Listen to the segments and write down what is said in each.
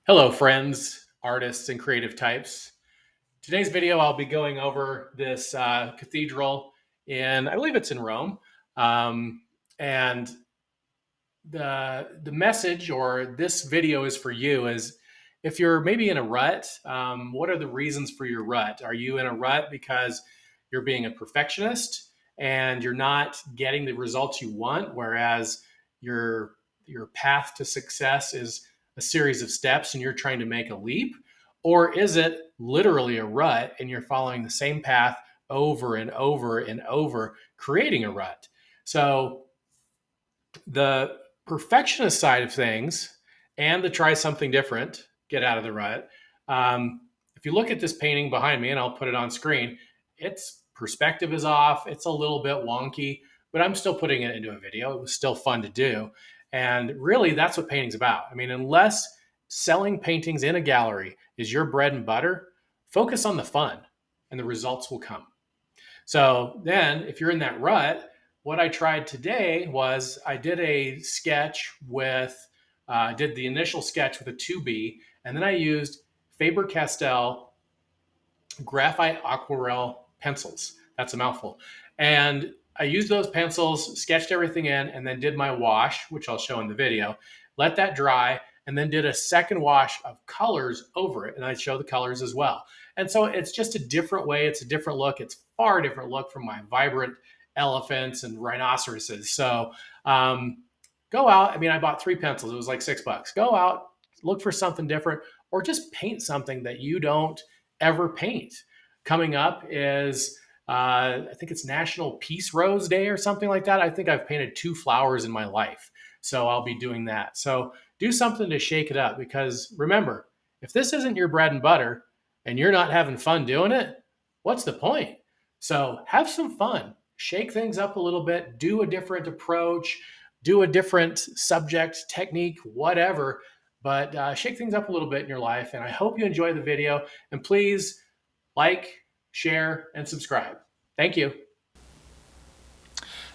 Hello, friends, artists, and creative types. Today's video, I'll be going over this cathedral I believe it's in Rome. Um, and the message or this video is for you is if you're maybe in a rut, what are the reasons for your rut? Are you in a rut because you're being a perfectionist and you're not getting the results you want, whereas your your path to success is a series of steps and you're trying to make a leap? Or is it literally a rut and you're following the same path over and over and over, creating a rut? So the perfectionist side of things and the try something different, get out of the rut. Um, if you look at this painting behind me, and I'll put it on screen, its perspective is off. It's a little bit wonky, but I'm still putting it into a video. It was still fun to do. And really, that's what painting's about. I mean, unless selling paintings in a gallery is your bread and butter, focus on the fun and the results will come. So then, if you're in that rut, what I tried today was I did a sketch did the initial sketch with a 2B, and then I used Faber Castel Graphite Aquarelle pencils. That's a mouthful. And I used those pencils, sketched everything in, and then did my wash, which I'll show in the video. Let that dry, and then did a second wash of colors over it. And I show the colors as well. And so it's just a different way. It's a different look. It's far different look from my vibrant elephants and rhinoceroses. So go out. I mean, I bought 3 pencils. It was like $6. Go out, look for something different, or just paint something that you don't ever paint. Coming up is I think it's National Peace Rose Day or something like that. I think I've painted 2 flowers in my life, so I'll be doing that. So do something to shake it up, because remember, if this isn't your bread and butter and you're not having fun doing it, what's the point? So have some fun, shake things up a little bit, do a different approach, do a different subject, technique, whatever, but shake things up a little bit in your life. And I hope you enjoy the video. And please like, share, and subscribe. Thank you.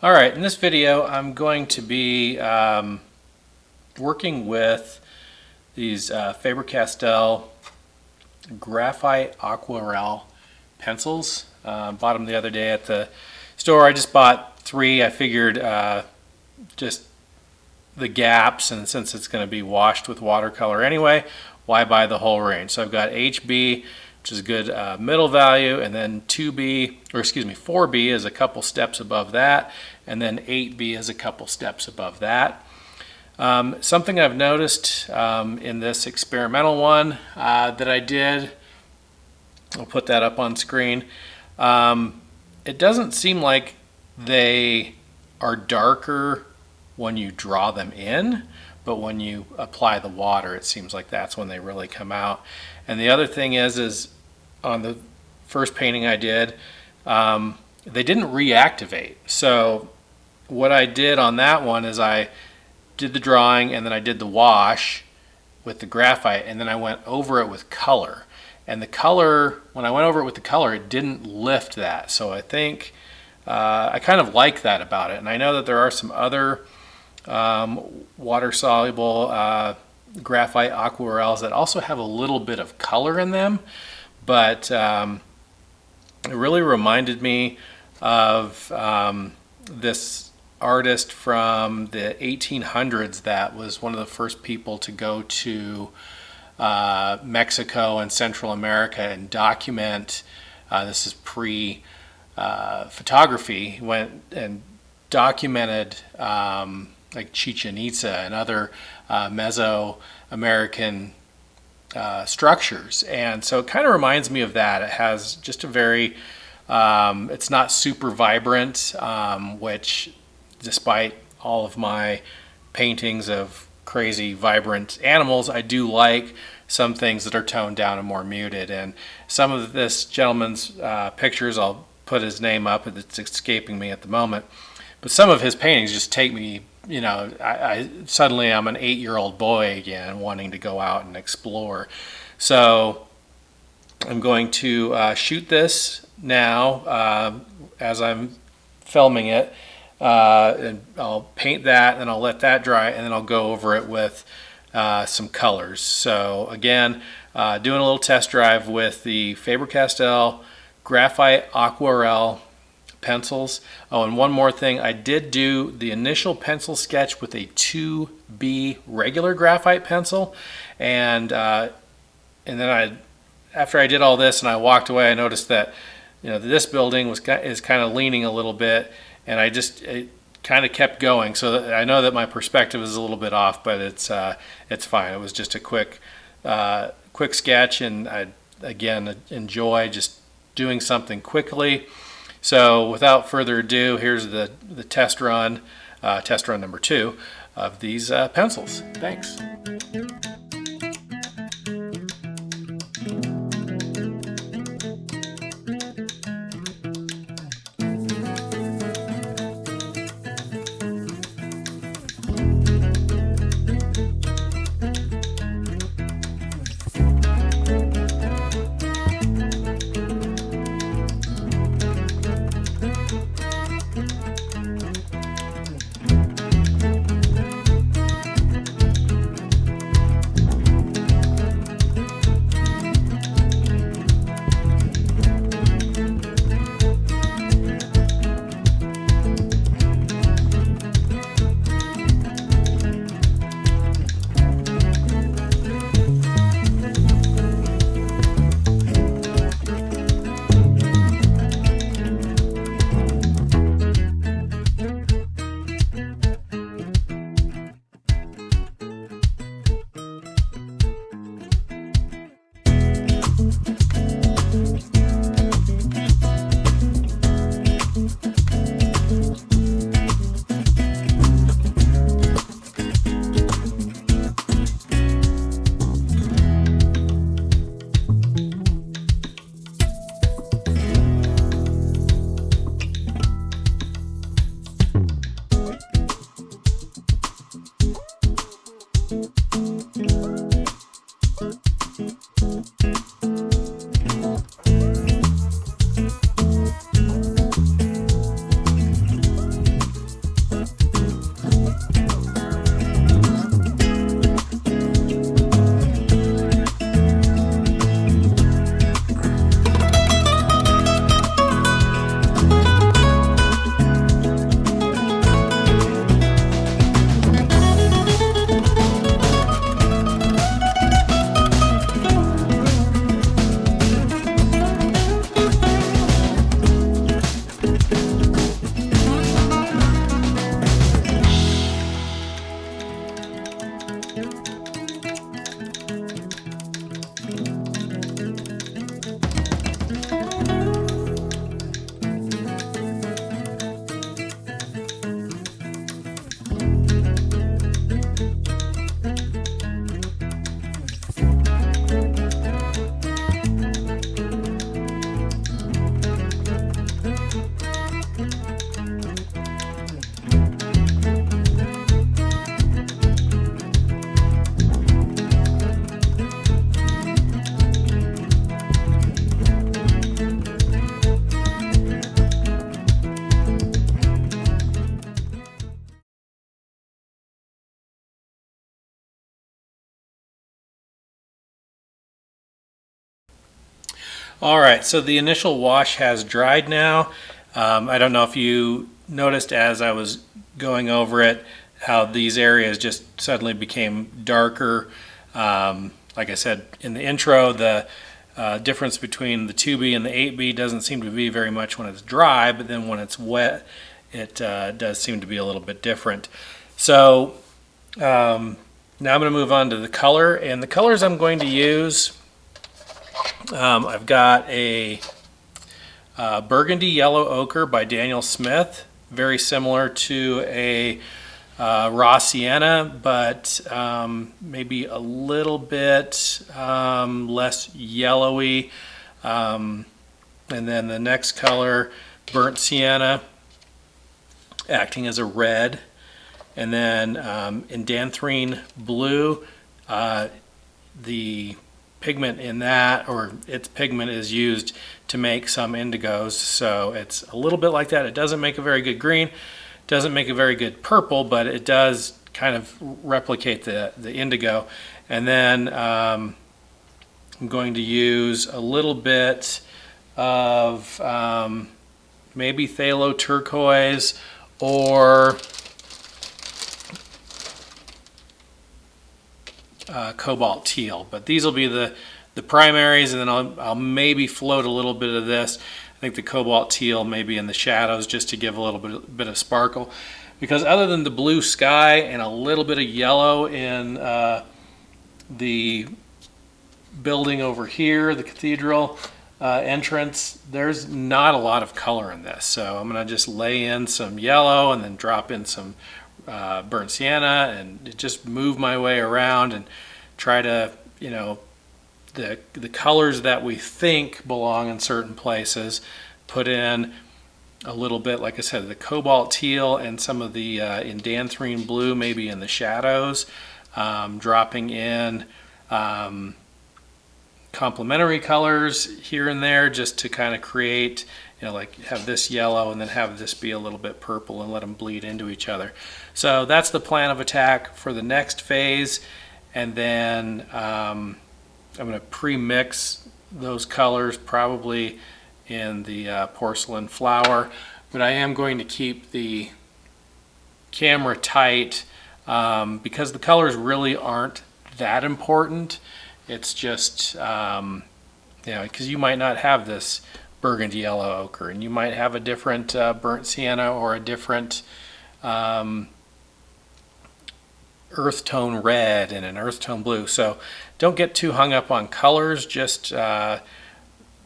All right, in this video, I'm going to be working with these Faber Castel Graphite Aquarelle pencils. Bought them the other day at the store. I just bought 3. I figured just the gaps, and since it's going to be washed with watercolor anyway, why buy the whole range? So I've got HB, which is a good middle value, and then 4B is a couple steps above that, and then 8B is a couple steps above that. Something I've noticed in this experimental one that I did, I'll put that up on screen, it doesn't seem like they are darker when you draw them in, but when you apply the water, it seems like that's when they really come out. And the other thing is on the first painting I did, they didn't reactivate. So what I did on that one is I did the drawing and then I did the wash with the graphite, and then I went over it with color. And the color, when I went over it with the color, it didn't lift that. So I think I kind of like that about it. And I know that there are some other water-soluble graphite aquarelles that also have a little bit of color in them, but it really reminded me of this artist from the 1800s that was one of the first people to go to Mexico and Central America and document, this is pre-photography, he went and documented like Chichen Itza and other Mesoamerican structures. And so it kind of reminds me of that. It has just a very, it's not super vibrant, which despite all of my paintings of crazy vibrant animals, I do like some things that are toned down and more muted. And some of this gentleman's pictures, I'll put his name up, it's escaping me at the moment, but some of his paintings just take me, you know, suddenly I'm an 8-year-old boy again wanting to go out and explore. So I'm going to shoot this now as I'm filming it, and I'll paint that and I'll let that dry, and then I'll go over it with some colors. So again, doing a little test drive with the Faber Castel Graphite Aquarelle pencils. Oh, and one more thing, I did do the initial pencil sketch with a 2B regular graphite pencil, and then after I did all this and I walked away, I noticed that this building is kind of leaning a little bit, and it kind of kept going. So I know that my perspective is a little bit off, but it's fine. It was just a quick sketch, and I again enjoy just doing something quickly. So without further ado, here's the test run number 2 of these pencils. Thanks. All right, so the initial wash has dried now. I don't know if you noticed as I was going over it how these areas just suddenly became darker. Like I said in the intro, the difference between the 2B and the 8B doesn't seem to be very much when it's dry, but then when it's wet, it does seem to be a little bit different. So now I'm going to move on to the color, and the colors I'm going to use, I've got a burgundy yellow ochre by Daniel Smith, very similar to a raw sienna, but maybe a little bit less yellowy. And then the next color, burnt sienna, acting as a red. And then in Danthrine blue, the pigment in that, or its pigment, is used to make some indigos, so it's a little bit like that. It doesn't make a very good green, doesn't make a very good purple, but it does kind of replicate the indigo. And then I'm going to use a little bit of maybe phthalo turquoise or cobalt teal, but these will be the primaries, and then I'll maybe float a little bit of this. I think the cobalt teal maybe in the shadows, just to give a little bit of sparkle, because other than the blue sky and a little bit of yellow in the building over here, the cathedral entrance, there's not a lot of color in this. So I'm going to just lay in some yellow and then drop in some burnt sienna and just move my way around and try to, you know, the colors that we think belong in certain places, put in a little bit, like I said, the cobalt teal and some of the indanthrene blue maybe in the shadows, dropping in complementary colors here and there just to kind of create, you know, like have this yellow and then have this be a little bit purple and let them bleed into each other. So that's the plan of attack for the next phase. And then I'm going to pre-mix those colors probably in the porcelain flower, but I am going to keep the camera tight because the colors really aren't that important. It's just, you know, because you might not have this burgundy yellow ochre, and you might have a different burnt sienna or a different earth tone red and an earth tone blue. So don't get too hung up on colors, just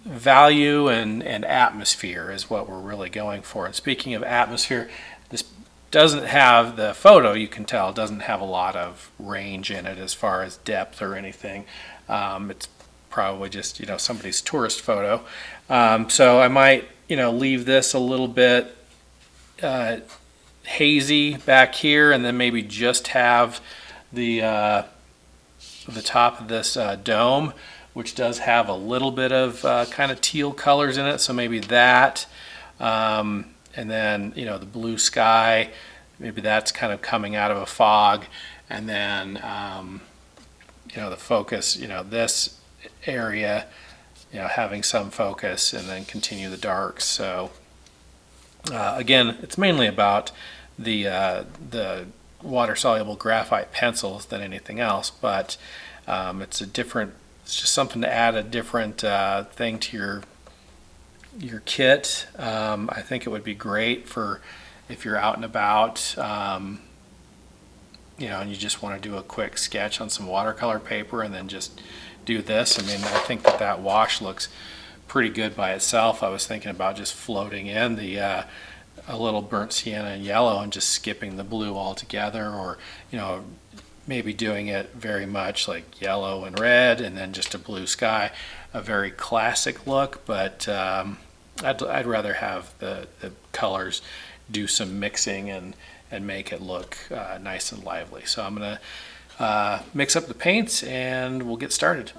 value and atmosphere is what we're really going for. And speaking of atmosphere, this doesn't have, the photo, you can tell, doesn't have a lot of range in it as far as depth or anything. It's probably just, you know, somebody's tourist photo. So I might, you know, leave this a little bit hazy back here, and then maybe just have the top of this dome, which does have a little bit of kind of teal colors in it. So maybe that, and then, you know, the blue sky, maybe that's kind of coming out of a fog, and then you know, the focus, you know, this area, you know, having some focus, and then continue the darks. So again, it's mainly about the water-soluble graphite pencils than anything else, but it's just something to add a different thing to your kit. I think it would be great for if you're out and about, you know, and you just want to do a quick sketch on some watercolor paper and then just do this. I mean, I think that wash looks pretty good by itself. I was thinking about just floating in a little burnt sienna and yellow and just skipping the blue altogether, or, you know, maybe doing it very much like yellow and red and then just a blue sky. A very classic look, but I'd rather have the colors do some mixing and make it look nice and lively. So I'm going to mix up the paints and we'll get started.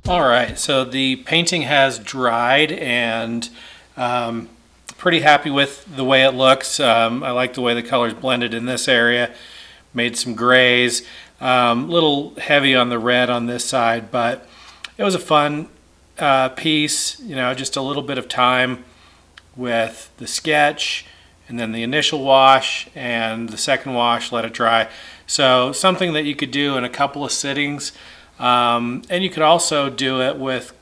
All right, so the painting has dried, and pretty happy with the way it looks. I like the way the colors blended in this area. Made some grays, little heavy on the red on this side, but it was a fun piece. You know, just a little bit of time with the sketch, and then the initial wash and the second wash, let it dry. So something that you could do in a couple of sittings. And you could also do it with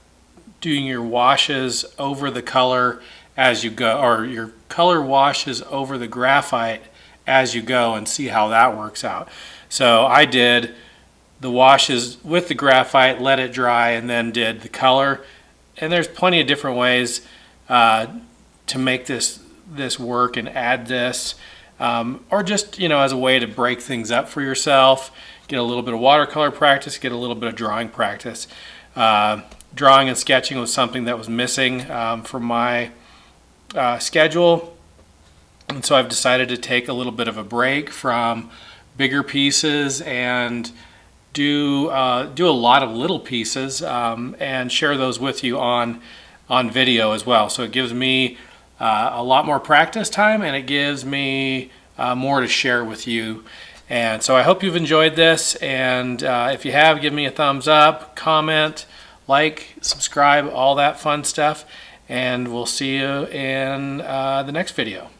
doing your washes over the color as you go, or your color washes over the graphite as you go, and see how that works out. So I did the washes with the graphite, let it dry, and then did the color. And there's plenty of different ways to make this work and add this, or just, you know, as a way to break things up for yourself. Get a little bit of watercolor practice, get a little bit of drawing practice. Drawing and sketching was something that was missing from my schedule, and so I've decided to take a little bit of a break from bigger pieces and do a lot of little pieces, and share those with you on video as well. So it gives me a lot more practice time, and it gives me more to share with you. And so I hope you've enjoyed this, and if you have, give me a thumbs up, comment, like, subscribe, all that fun stuff, and we'll see you in the next video.